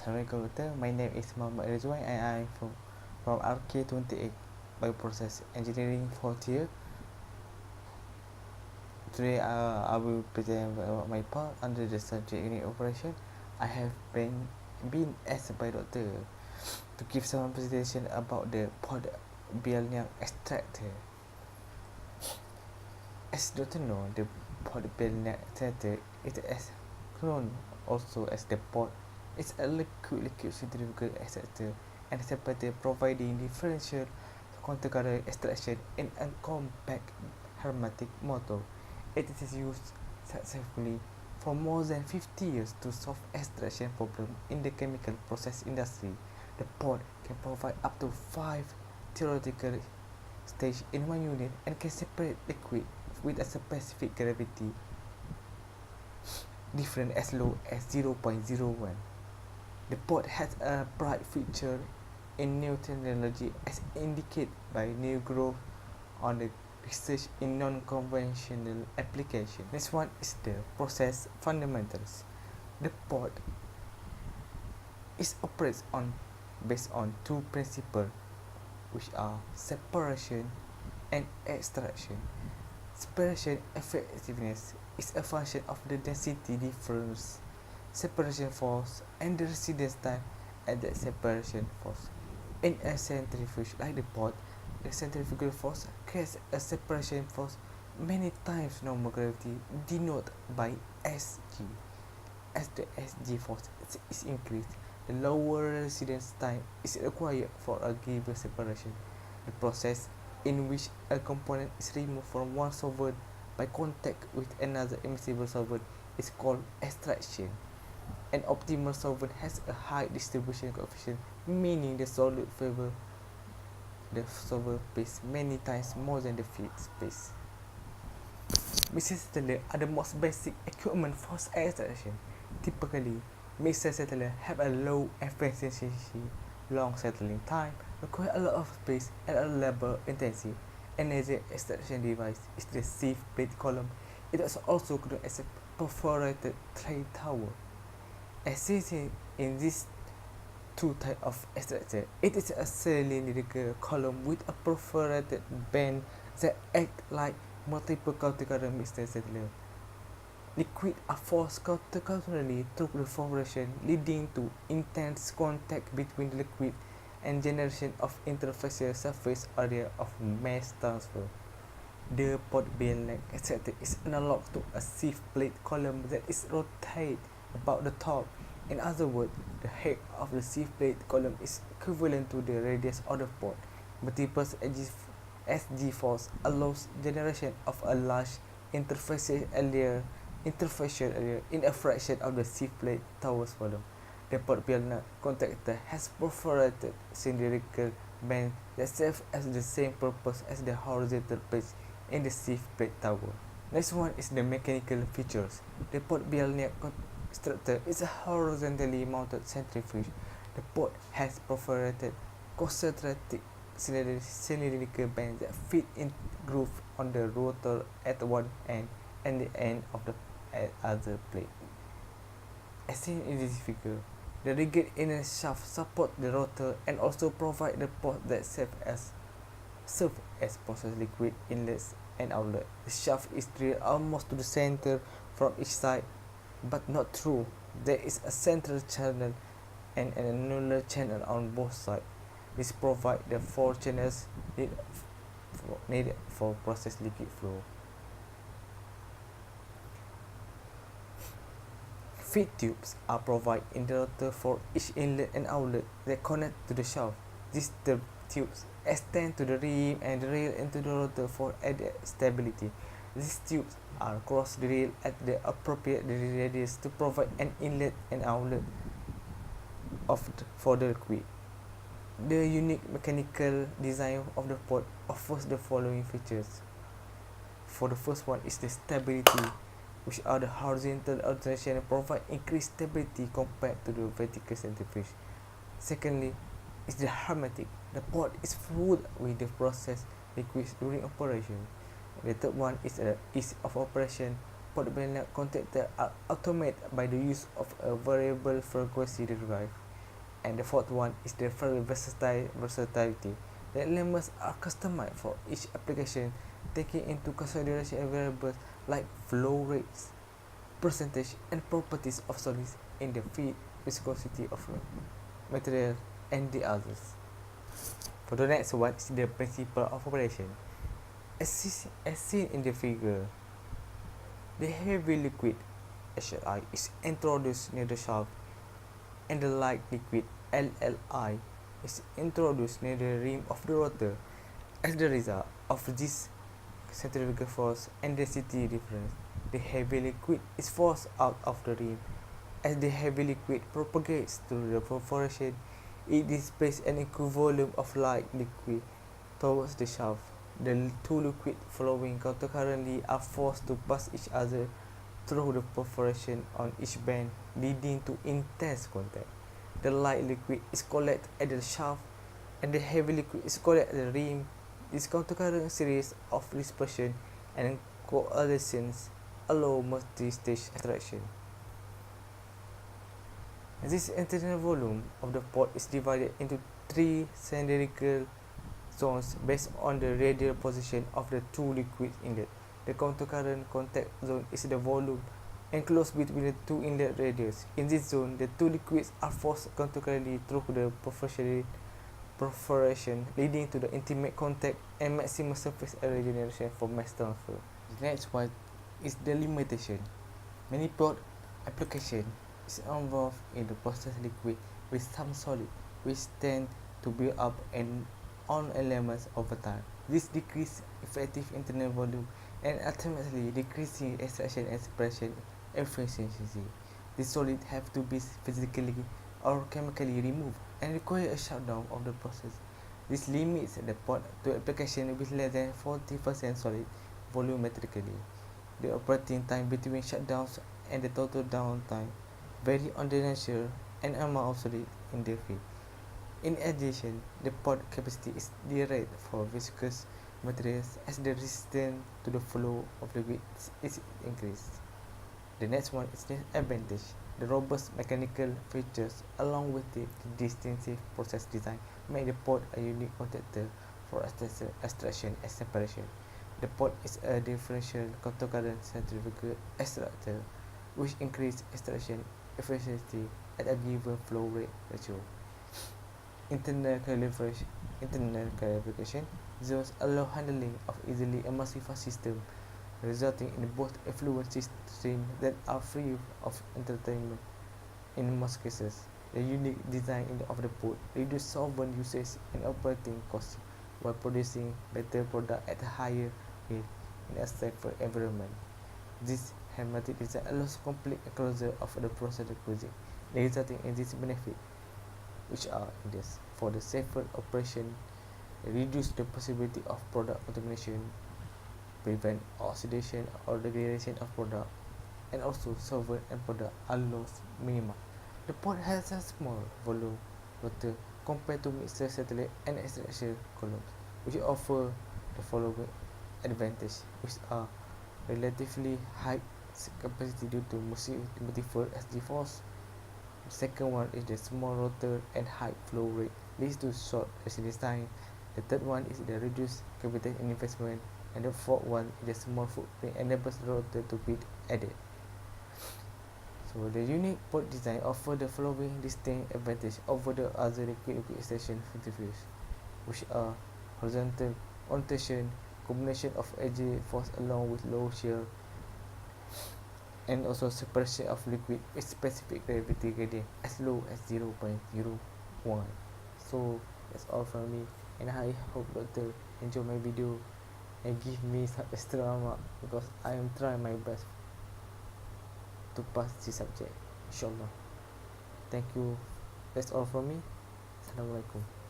Assalamualaikum Dr. My name is Muhammad Ridzwan and I'm from RK28 Bioprocess Engineering 4th year. Today I will present about my part under the subject unit operation. I have been asked by doctor to give some presentation about the pod Bielniak extractor. As doctor know, the pod Bielniak extractor is as known also as the pod. It's a liquid centrifugal extractor and separator providing differential quantum current extraction in a compact hermetic motor. It is used successfully for more than 50 years to solve extraction problems in the chemical process industry. The pod can provide up to 5 theoretical stages in one unit and can separate liquid with a specific gravity difference as low as 0.01. The pod has a bright feature in new technology as indicated by new growth on the research in non-conventional application. Next one is the process fundamentals. The pod is operates based on two principles, which are separation and extraction. Separation effectiveness is a function of the density difference, separation force, and the residence time at that separation force. In a centrifuge like the pod, the centrifugal force creates a separation force many times normal gravity, denoted by Sg. As the Sg force is increased, the lower residence time is required for a given separation. The process in which a component is removed from one solvent by contact with another immiscible solvent is called extraction. An optimal solvent has a high distribution coefficient, meaning the solute favors the solvent space many times more than the feed space. Mixer settler are the most basic equipment for extraction. Typically, mixer settler have a low efficiency, long settling time, require a lot of space and a labor intensive. Another extraction device is the sieve plate column. It is also known as a perforated tray tower. As seen in these two types of extractor, it is a cylindrical column with a perforated band that act like multiple countercurrent mixer settler. Liquid are forced countercurrently through perforation, leading to intense contact between the liquid and generation of interfacial surface area of mass transfer. The pod Bielniak extractor is analog to a sieve plate column that is rotated about the top. In other words, the head of the sieve plate column is equivalent to the radius of the pod. Multiple Sg force allows generation of a large interfacial area in a fraction of the sieve plate tower's volume. The pod Bielniak contactor has perforated cylindrical band that serve as the same purpose as the horizontal plate in the sieve plate tower. Next one is the mechanical features. The pod Bielniak extractor is a horizontally mounted centrifuge. The pod has perforated concentric cylindrical bands that fit in groove on the rotor at one end and the end of the other plate. As seen in this figure, the rigid inner shaft support the rotor and also provide the port that serve as process liquid inlets and outlet. The shaft is drilled almost to the center from each side, but not true. There is a central channel and an annular channel on both sides. This provide the 4 channels needed for process liquid flow. Feed tubes are provided in the rotor for each inlet and outlet that connect to the shaft. These tubes extend to the rim and rail into the rotor for added stability. These tubes are cross the rail at the appropriate radius to provide an inlet and outlet for the liquid. The unique mechanical design of the pod offers the following features. For the first one is the stability, which are the horizontal alternation provide increased stability compared to the vertical centrifuge. Secondly, is the hermetic. The pod is full with the process liquids during operation. The third one is the ease of operation. Pod Bielniak contactors are automated by the use of a variable frequency drive. And the fourth one is the versatility. The elements are customized for each application, taking into consideration variables like flow rates, percentage, and properties of solids in the feed, viscosity of material, and the others. For the next one is the principle of operation. As seen in the figure, the heavy liquid HLI is introduced near the shaft, and the light liquid LLI is introduced near the rim of the rotor. As the result of this centrifugal force and density difference, the heavy liquid is forced out of the rim. As the heavy liquid propagates through the perforation, it displaces an equal volume of light liquid towards the shaft. The two liquids flowing countercurrently are forced to pass each other through the perforation on each bend, leading to intense contact. The light liquid is collected at the shaft, and the heavy liquid is collected at the rim. This countercurrent series of dispersion and coalescence allow multi-stage extraction. This internal volume of the pot is divided into three cylindrical zones based on the radial position of the two liquid inlets. The countercurrent contact zone is the volume enclosed between the two inlet radius. In this zone, the two liquids are forced countercurrently through the perforation, leading to the intimate contact and maximum surface area generation for mass transfer. The next one is the limitation. Many pot application is involved in the process liquid with some solid, which tend to build up and on elements over time. This decreases effective internal volume and ultimately decreasing extraction and separation efficiency. The solids have to be physically or chemically removed and require a shutdown of the process. This limits the pot to application with less than 40% solid volumetrically. The operating time between shutdowns and the total downtime vary on the nature and amount of solid in the feed. In addition, the pot capacity is derived for viscous materials as the resistance to the flow of liquid is increased. The next one is the advantage. The robust mechanical features along with the distinctive process design make the pot a unique contactor for extraction and separation. The pot is a differential countercurrent centrifugal extractor which increases extraction efficiency at a given flow rate ratio. Internal calibration zones allow handling of easily emulsified system, resulting in both effluent streams that are free of entrainment. In most cases, the unique design of the pot reduces solvent usage and operating costs while producing better product at a higher rate in a safer environment. This hermetic design allows complete closure of the process project, resulting in this benefit, which are this: for the safer operation, reduce the possibility of product contamination, prevent oxidation or degradation of product, and also solvent and product are loss minimum. The pot has a small volume water compared to mixer satellite and extraction columns, which offer the following advantage, which are relatively high capacity due to multiple SG force. The second one is the small rotor and high flow rate leads to short residence time. The third one is the reduced capital investment, and the fourth one is the small footprint enables the rotor to be added. So the unique pot design offers the following distinct advantage over the other liquid extraction centrifuges, which are horizontal orientation, combination of edge force along with low shear, and also separation of liquid with specific gravity gradient as low as 0.01. So that's all from me, and I hope doctor enjoy my video and give me some extra mark because I am trying my best to pass this subject, inshallah. Thank you. That's all from me. Assalamualaikum.